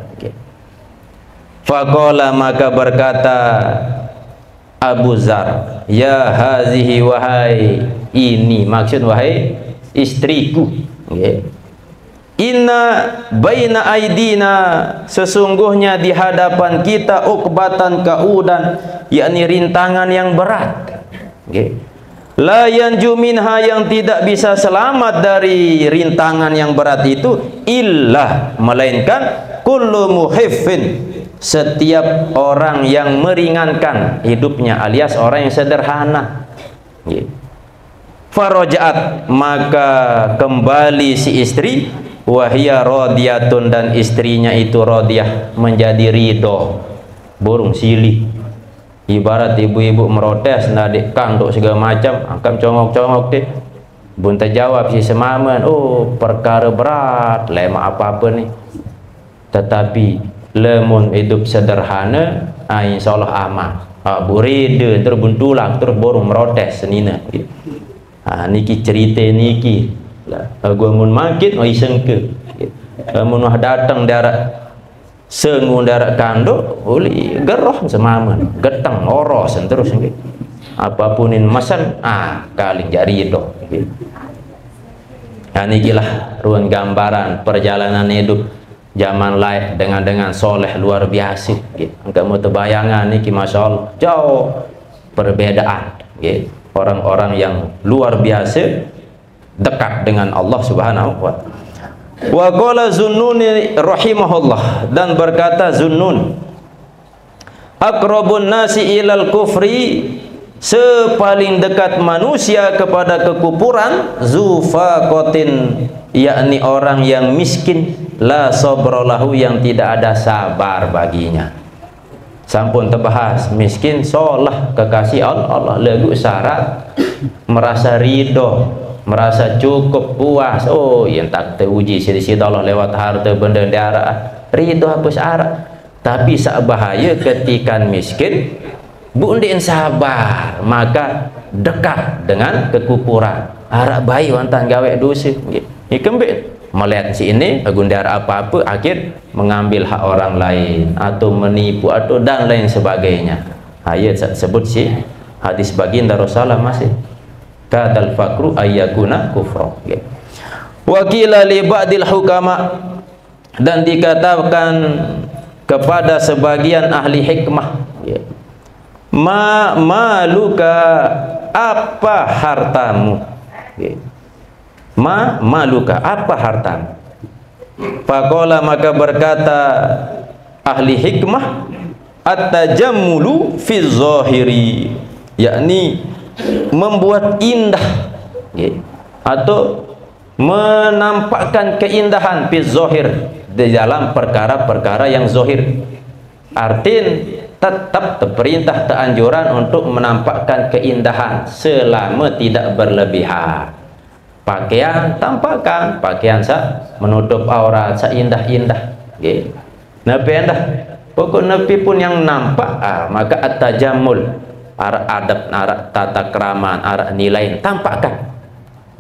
Faqala maka berkata Abu Zar, ya hazihi wahai ini, maksud wahai istriku, inna baina aidina, sesungguhnya di hadapan kita ukbatan kaudan, yakni rintangan yang berat. La yanju minha, yang tidak bisa selamat dari rintangan yang berat itu, illa melainkan kullu muhiffin, setiap orang yang meringankan hidupnya, alias orang yang sederhana. Farajaat, maka kembali si istri, wahia radiyatun, dan istrinya itu radiyah, menjadi ridho, burung silih. Ibarat ibu-ibu merotes, nadik kanduk segala macam, angkam congok-congok deh. Bunta jawab si semaman, oh perkara berat, lemah apa-apa nih. Tetapi lemun hidup sederhana, insyaallah aman. Burida terus buntulang terus borong merotes senina. Niki cerita niki. Gua mun makin iseng ke. Mun datang darat sengun darat kanduk, uli geroh semaman, getang oros terus nggih. Apapunin masan, kali jari itu. Nikilah ruang gambaran perjalanan hidup zaman lain dengan soleh luar biasa. Enggak mau terbayangan niki, masya Allah jauh perbedaan. Orang-orang yang luar biasa dekat dengan Allah Subhanahu wa ta'ala. Wa qala Zunnun rahimahullah, dan berkata Zunnun, aqrabun nasi ilal kufri, sepaling dekat manusia kepada kekufuran, zufaqatin, yakni orang yang miskin, la sabralahu, yang tidak ada sabar baginya. Sampun terbahas, miskin solah kekasih Allah, lagu syarat merasa ridho, merasa cukup puas. Oh yang tak teruji sisi Allah lewat harta benda darah, ridho apa syarat. Tapi sak bahaya ketika miskin bundin sabar, maka dekat dengan kekufuran, harap baik wantan gawe dosa. Ini kembali melihat si ini gundar apa-apa, akhir mengambil hak orang lain atau menipu atau dan lain sebagainya. Ayat sebut si hadis baginda Rasulullah masih kadal fakru ayyakuna kufra. Wa qila li ba'dil hukama, dan dikatakan kepada sebagian ahli hikmah, maluka, apa hartamu? Maluka, apa hartamu? Faqala, maka berkata ahli hikmah, at-tajammulu fi zahiri, yakni membuat indah, atau menampakkan keindahan fi zahir, di dalam perkara-perkara yang zahir. Artin tetap terperintah teranjuran untuk menampakkan keindahan selama tidak berlebihan. Pakaian tampakkan, pakaian menutup aurat, indah-indah. Nabi indah, pokok Nabi pun yang nampak, maka at-tajammul, arah adab, arah tata keramaan, arah nilai tampakkan.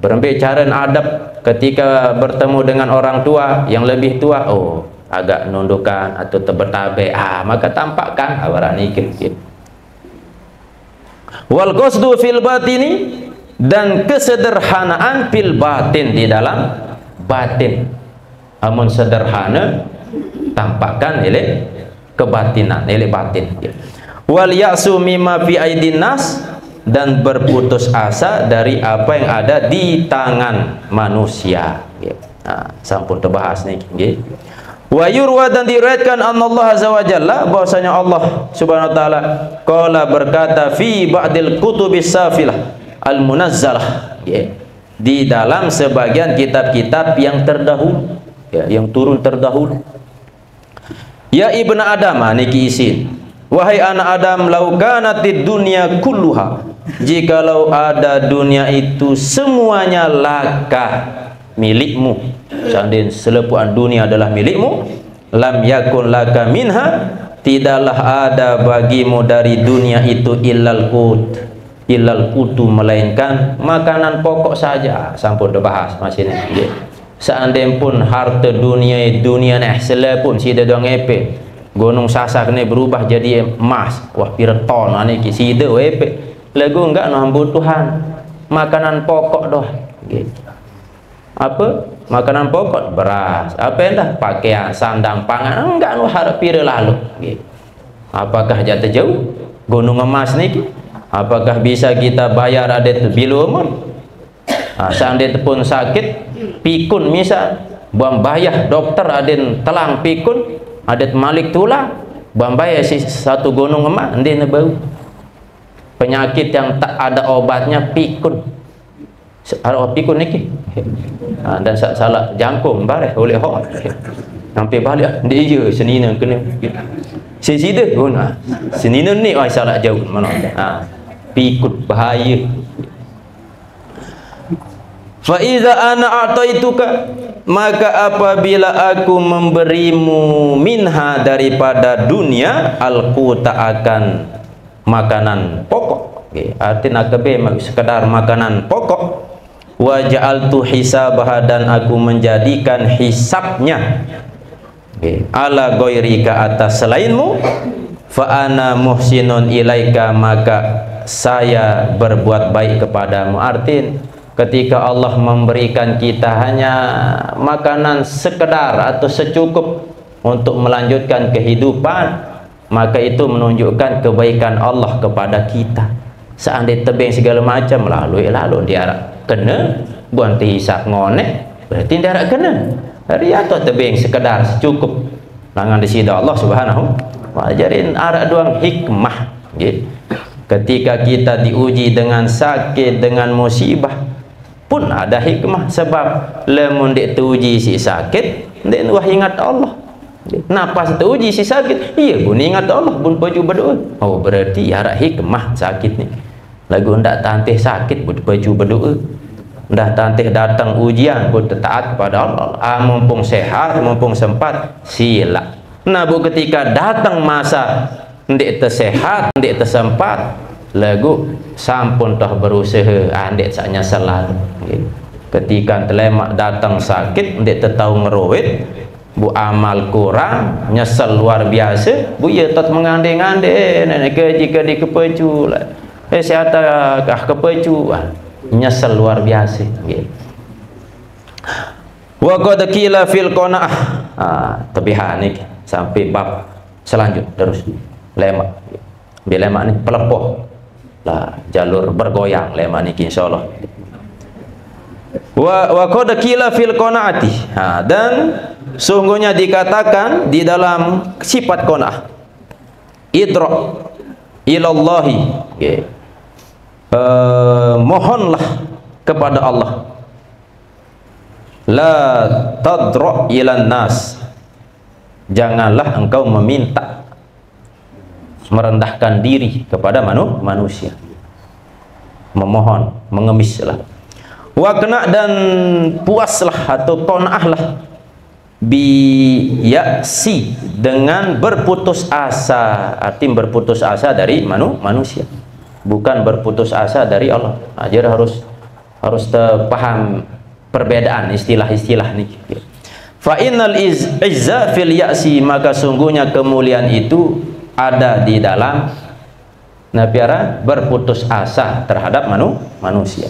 Berbicara adab ketika bertemu dengan orang tua yang lebih tua, oh agak nundukan atau terbetabe, maka tampakkan awara nikir. Wal qasdu fil batini, dan kesederhanaan fil batin, di dalam batin. Amun sederhana tampakkan oleh kebatinan, oleh batin. Wal ya'su mimma fi aidin nas, dan berputus asa dari apa yang ada di tangan manusia. Sampun terbahas nih. Wa yurwa, dan diriwayatkan Allah azza wa jalla, bahwasanya Allah subhanahu wa taala qala, berkata fi ba'dil kutubis safilah al-munazzalah, di dalam sebagian kitab-kitab yang terdahulu, yang turun terdahulu. Ya ibnu Adam, niki isin, wahai anak Adam, lau kanatid dunya kulluha, jikalau ada dunia itu semuanya laka, milikmu, seandainya selepuan dunia adalah milikmu, lam yakun laka minha, tidaklah ada bagimu dari dunia itu illal qut, illal qutu, melainkan makanan pokok saja. Sampun dah bahas masih ni. Okay. Seandainya pun harta dunia ni selepun sida dong epe. Gunung Sasak ni berubah jadi emas. Wah, pira ton ni ki sida epe. Lagu enggak noh butuhan makanan pokok doh. Okay. Apa? Makanan pokok, beras. Apa dah? Pakaian, sandang, pangan. Enggak noh harap pira lalu. Okay. Apakah jatuh jauh gunung emas ni? Apakah bisa kita bayar adet bilu umur? Seandainya pun sakit pikun misal buang bayar dokter aden telang pikun adet malik tulang buang bayar si satu gunung emas ndene bau. Penyakit yang tak ada obatnya pikun. Ada pikun niki. Dan salah jangkung bareh oleh hok. Sampai balik dia senina kena. Sesida guna. Senina ni ai salah jauh mana. Pikun bahaya. Fa iza ana a'taituka, maka apabila aku memberimu minha daripada dunia, alquta akan makanan pokok. Okay. Artinya kebe sekedar makanan pokok. Wa ja'altu hisabaha, dan aku menjadikan hisabnya ala ghairika, atas selainmu. Fa ana muhsinun ilaika, maka saya berbuat baik kepadamu. Artinya ketika Allah memberikan kita hanya makanan sekedar atau secukup untuk melanjutkan kehidupan, maka itu menunjukkan kebaikan Allah kepada kita. Seandainya tebing segala macam lalu dia kena buang hisap ngonek, berarti dia kena. Hari atau tebing sekedar secukup langan di sida Allah Subhanahu wa ajarin ada doang hikmah. Ketika kita diuji dengan sakit, dengan musibah pun ada hikmah, sebab lemun dek teruji si sakit dek wah ingat Allah. Napas teruji si sakit, iya pun ingat Allah, pun baju berdoa. Oh, berarti ada hikmah sakit ni. Lagu ndak tantih sakit pun baju berdoa. Ndak tantih datang ujian pun taat kepada Allah. Mumpung sehat, mumpung sempat sila. Nah, bu ketika datang masa ndek tersehat, ndek tersempat, lagu sampun toh berusaha andek saknya selalu. Ketika telemak datang sakit ndek tahu ngeroit, bu amal kurang, nyesel luar biasa, bu ya tot mengandeng-andeng nenek ke jika di kepecu lah. Siapa kah kepecu, nyesel luar biasa. Wa qad qila fil qanaah. Tebihan ni sampai bab selanjut terus lemak. Bila lemak ni pelepoh lah, jalur bergoyang lemak ni insyaallah. Wa qad qila fil qanaati, dan sungguhnya dikatakan di dalam sifat qanaah, idra ilallahi, mohonlah kepada Allah, la tadra ilan nas, janganlah engkau meminta, merendahkan diri kepada manusia, memohon, mengemislah. Wakna, dan puaslah atau qanaahlah, biyasi, dengan berputus asa. Artinya berputus asa dari manusia, bukan berputus asa dari Allah. Jadi harus paham perbedaan istilah-istilah ni. Fa innal izza fil ya'si, maka sungguhnya kemuliaan itu ada di dalam napiara berputus asa terhadap manusia.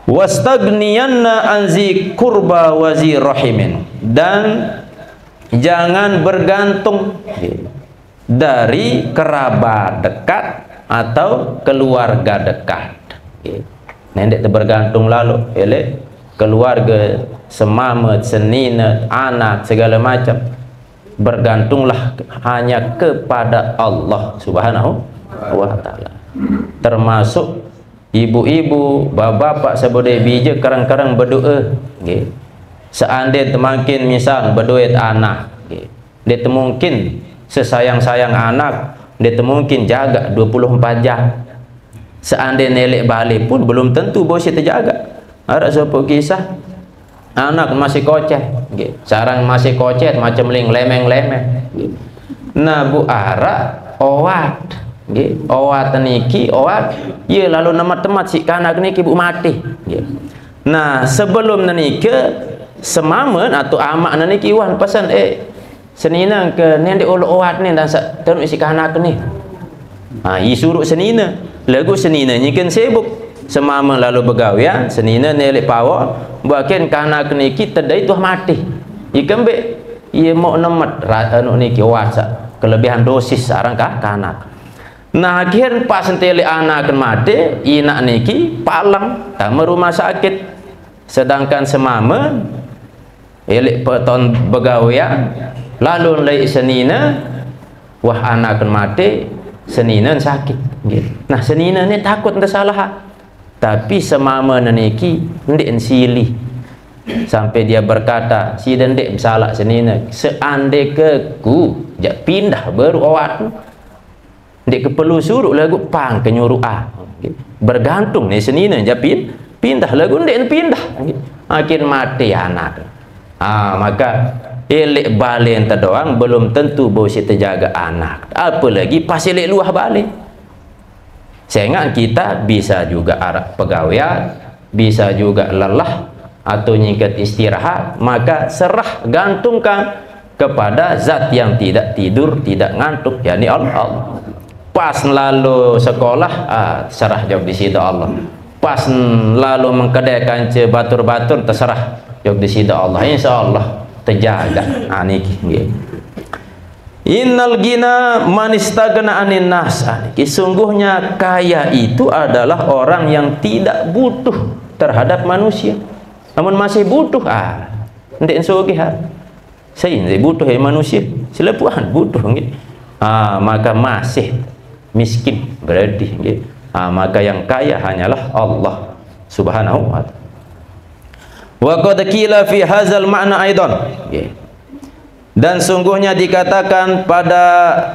Wastagniyanna anzi kurba wazi rahimin, dan jangan bergantung dari kerabat dekat atau keluarga dekat. Nendek bergantung lalu ele keluarga semamet, senina, anak segala macam. Bergantunglah hanya kepada Allah Subhanahu wa ta'ala. Termasuk ibu-ibu, bapak-bapak sebagai bijak kadang-kadang berdoa. Seandainya makin misal berdoa anak, dia mungkin sesayang-sayang anak, dia mungkin jaga 24 jam. Seandainya nelek balik pun belum tentu bos terjaga. Ada sebuah kisah anak masih koceh, sarang masih koceh macam ling lemeng-lemeng. Nah, bu ara owat, nggih. Owat niki owat ya lalu nama temat si kanak niki bu mati nggih. Nah, sebelum niki semamen atau amak niki wan pesan senina ke nendek ulu owat ni dan tenu si kanak ni. I suruh senina. Lagu senina nyikan sibuk. Semama lalu begawian senina nelek pawa bahkan kanak niki tedai tuh mati. Ikan be ia mau nemat anu niki wasa kelebihan dosis sarang kanak. Nah akhir pas telek anak mati inak niki palang tamu rumah sakit. Sedangkan semama elek peton begawian lalu lei senina wah anak mati senina sakit gitu. Nah senina ni takut entah salah tapi semama niki ndek ensili sampai dia berkata si ndek salah senina seandai ke ku jak pindah baru awat ndek ke perlu suruh lagu pang ke nyuruh gitu. Bergantung ni senina japin pindah lagu ndek pindah gitu. Akhir mati anak maka elek balik enta doang belum tentu boleh terjaga anak apalagi pas elek luah balik. Sehingga kita bisa juga arah pegawai, bisa juga lelah atau nyingkat istirahat, maka serah gantungkan kepada zat yang tidak tidur, tidak ngantuk, yakni Allah. Pas lalu sekolah, serah jawab di situ Allah. Pas lalu mengkedaikan batur-batur, terserah jawab di situ Allah. Insya Allah terjaga. Niki. Innal gina manistagna anin nas. Sesungguhnya kaya itu adalah orang yang tidak butuh terhadap manusia. Namun masih butuh ndek sugih saya butuh manusia. Selepuhan butuh nggih. Maka masih miskin berarti nggih. Maka yang kaya hanyalah Allah Subhanahu wa taala. Wa qad qila fi hadzal ma'na aidan. Dan sungguhnya dikatakan pada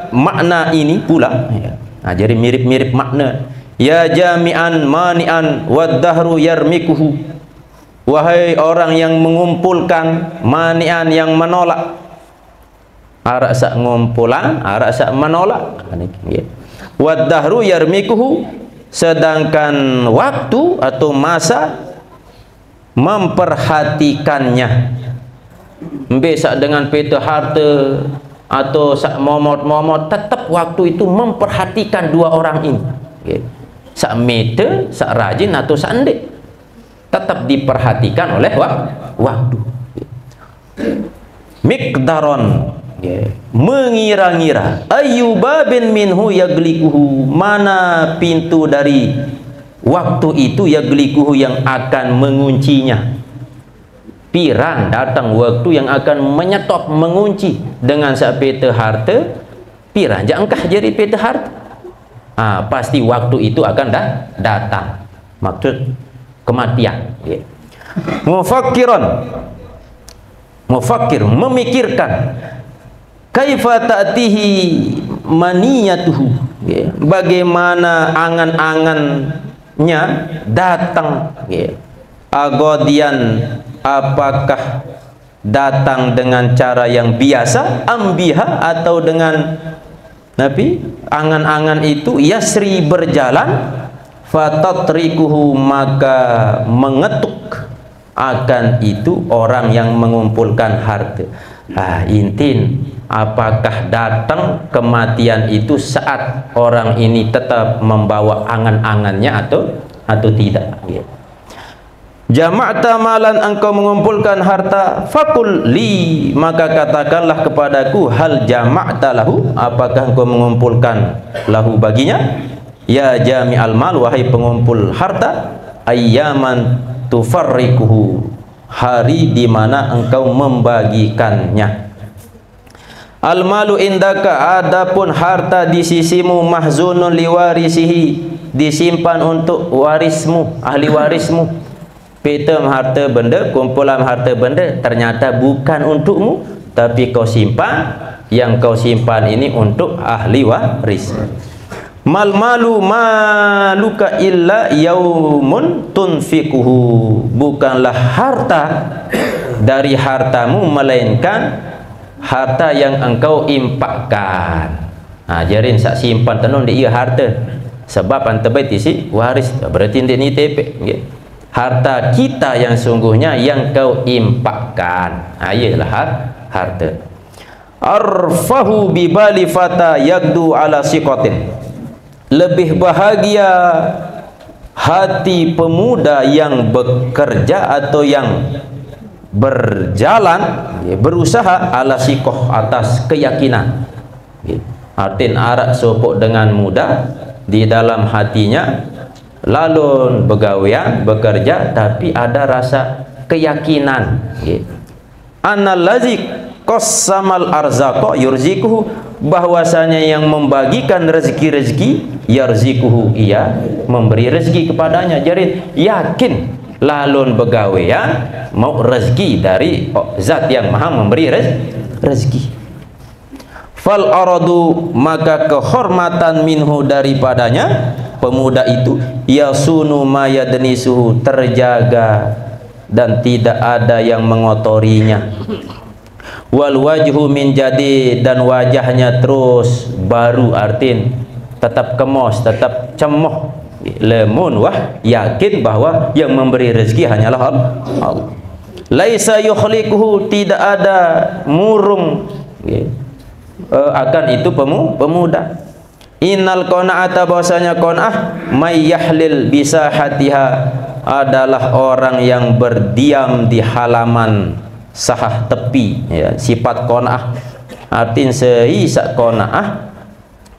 makna ini pula jadi mirip-mirip makna ya jami'an mani'an waddahru yarmikuhu, wahai orang yang mengumpulkan, mani'an yang menolak, arak sak ngumpulan arak sak menolak, waddahru yarmikuhu, sedangkan waktu atau masa memperhatikannya. Besak dengan peta harta atau sak momot-momot, tetap waktu itu memperhatikan dua orang ini. Sak meter, sak rajin atau sak endek, tetap diperhatikan oleh waktu. Miqdaron, mengira-ngira, ayyubabin minhu yaglikuhu, mana pintu dari waktu itu yaglikuhu yang akan menguncinya. Pirang datang waktu yang akan menyetop mengunci dengan sak peta harta, pirang jangkah jadi peta harta. Pasti waktu itu akan datang. Maksud kematian. Mufakkir memikirkan kaifa ta'tihi maniyatuhu, bagaimana angan-angannya datang. Agodian, apakah datang dengan cara yang biasa, ambiha, atau dengan Nabi angan-angan itu yasri berjalan, fatatrikuhu, maka mengetuk akan itu orang yang mengumpulkan harta. Intin, apakah datang kematian itu saat orang ini tetap membawa angan-angannya atau tidak? Jama'ta malan, engkau mengumpulkan harta, fakul li, maka katakanlah kepadaku, hal jama'ta lahu, apakah engkau mengumpulkan lahu baginya, ya jami'al mal, wahai pengumpul harta, ayyaman tufarrikuhu, hari di mana engkau membagikannya. Al malu indaka, adapun harta di sisimu, mahzunun liwarisihi, disimpan untuk warismu, ahli warismu. Peta harta benda, kumpulan harta benda ternyata bukan untukmu, tapi kau simpan. Yang kau simpan ini untuk ahli waris. Mal malu maluka illa yaumun tunfikuhu, bukanlah harta dari hartamu melainkan harta yang engkau impakkan. Jarin sak simpan tenun dia harta sebab antabai isi waris, berarti dia ni tepek okay. Harta kita yang sungguhnya yang kau impakkan, ialah harta. Arfahu bibali fata yagdu ala siqatin, lebih bahagia hati pemuda yang bekerja atau yang berjalan, berusaha ala siqah, atas keyakinan. Artin arak sopok dengan muda di dalam hatinya lalu begawian bekerja tapi ada rasa keyakinan. Annalazi qassamal arzaqa yurzikuhu, bahwasanya yang membagikan rezeki-rezeki yarzikuhu, ia memberi rezeki kepadanya. Jadi yakin lalu begawian mau rezeki dari zat yang maha memberi rezeki. Fal aradu, maka kehormatan minhu daripadanya pemuda itu, yasunu ma yadnisuhu, terjaga dan tidak ada yang mengotorinya. Wal wajhu min jadi, dan wajahnya terus baru, artin tetap kemos, tetap cemoh, lemun wah yakin bahwa yang memberi rezeki hanyalah Allah. Laisa yukhlikuhu, tidak ada murung akan itu pemuda. Innal qanaata, bahwasanya qanaah may yahlil bisahatiha, adalah orang yang berdiam di halaman sahah tepi, ya, sifat qanaah. Artin seisa qanaah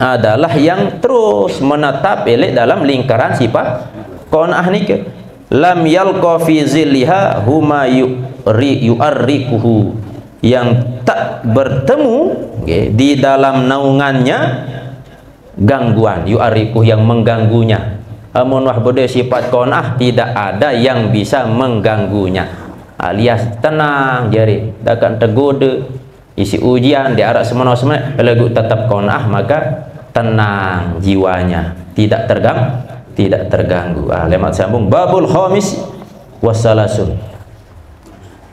adalah yang terus menetap elek dalam lingkaran sifat qanaah nike. Lam yalqa fi zilliha huma yu'arrikuhu, yang tak bertemu di dalam naungannya gangguan, yu'arikuh, yang mengganggunya. Amun wah bode sifat qanaah tidak ada yang bisa mengganggunya, alias tenang jari, takkan tergoda isi ujian di arah semena-semena, lagu tetap qanaah maka tenang jiwanya, tidak terganggu. Lemat sambung babul khamis wassalasun,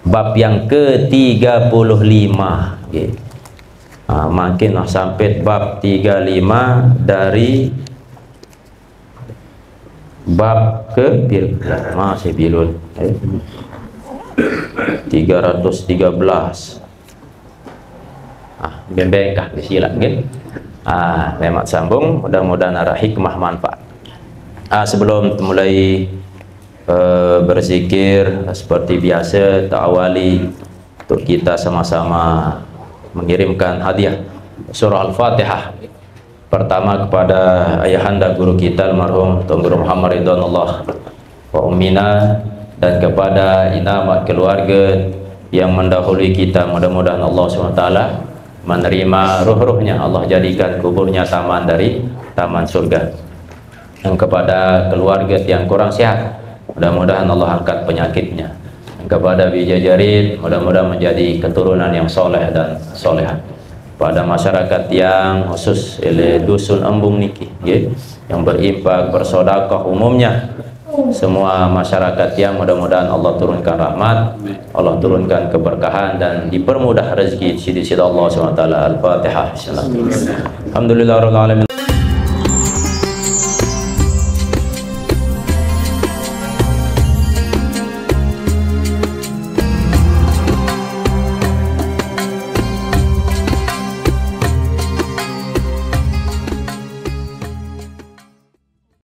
bab yang ke-35. Makin sampai bab 35 dari bab ke masih bilun 313. Bembengkah disilat nggih. Lemat sambung, mudah-mudahan arah hikmah manfaat. Sebelum mulai berzikir seperti biasa, ta'awali untuk kita sama-sama mengirimkan hadiah surah Al-Fatihah pertama kepada ayahanda guru kita almarhum Tuan Guru Muhammad Ridwanullah wa ummina, dan kepada inamat keluarga yang mendahului kita. Mudah-mudahan Allah SWT menerima ruh-ruhnya, Allah jadikan kuburnya taman dari taman surga. Yang kepada keluarga yang kurang sehat, mudah-mudahan Allah angkat penyakitnya. Kepada Bijajarin, mudah-mudahan menjadi keturunan yang soleh dan soleha. Pada masyarakat yang khusus dusun embung niki, yang berimpak bersedekah umumnya, semua masyarakat yang mudah-mudahan Allah turunkan rahmat, Allah turunkan keberkahan dan dipermudah rezeki di sisi Allah SWT. Al-Fatihah. Alhamdulillahirabbil alamin.